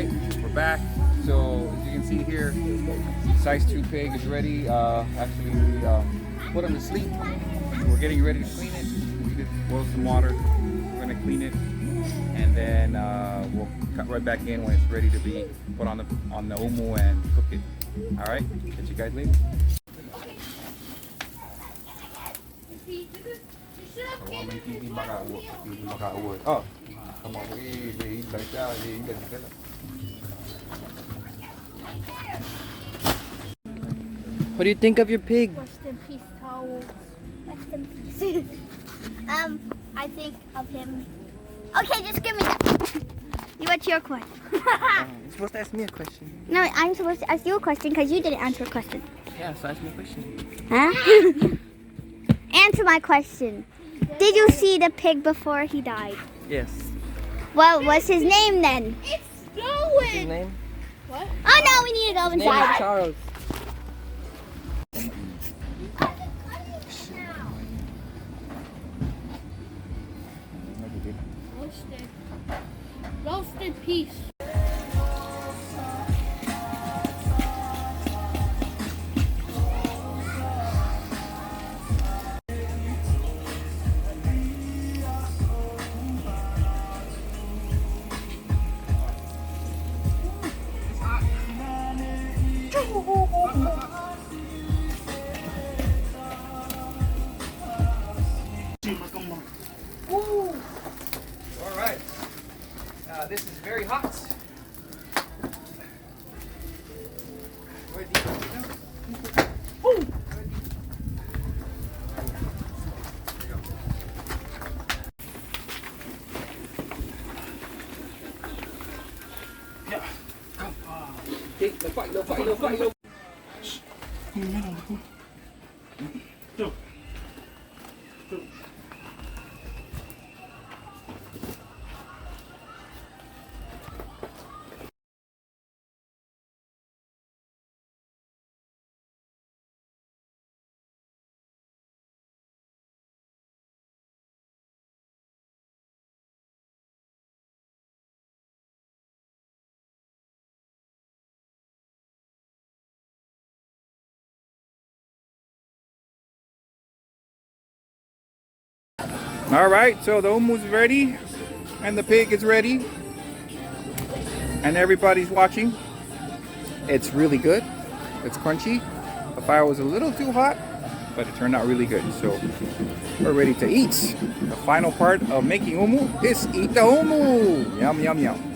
Alright, we're back. So as you can see here, size 2 pig is ready. Actually we put him to sleep. We're getting ready to clean it. We did boil some water. We're gonna clean it, and then we'll cut right back in when it's ready to be put on the umu and cook it. Alright, catch you guys later. Oh, come on, What do you think of your pig? Rest in peace, towels. Rest in peace. I think of him. Okay, just give me that. What's your question? You're supposed to ask me a question. No, I'm supposed to ask you a question because you didn't answer a question. Yeah, so ask me a question. Huh? Answer my question. Did you see the pig before he died? Yes. What was his name then? It's What's his going. name? What? Oh no, we need to go His name is inside. Charles. Roasted peace. Alright, this is very hot. Yeah, come on. Okay, no fight, no fight, no fight, no. Alright, so the umu's ready and the pig is ready and everybody's watching. It's really good. It's crunchy. The fire was a little too hot, but it turned out really good. So we're ready to eat. The final part of making umu is eat the umu. Yum, yum, yum.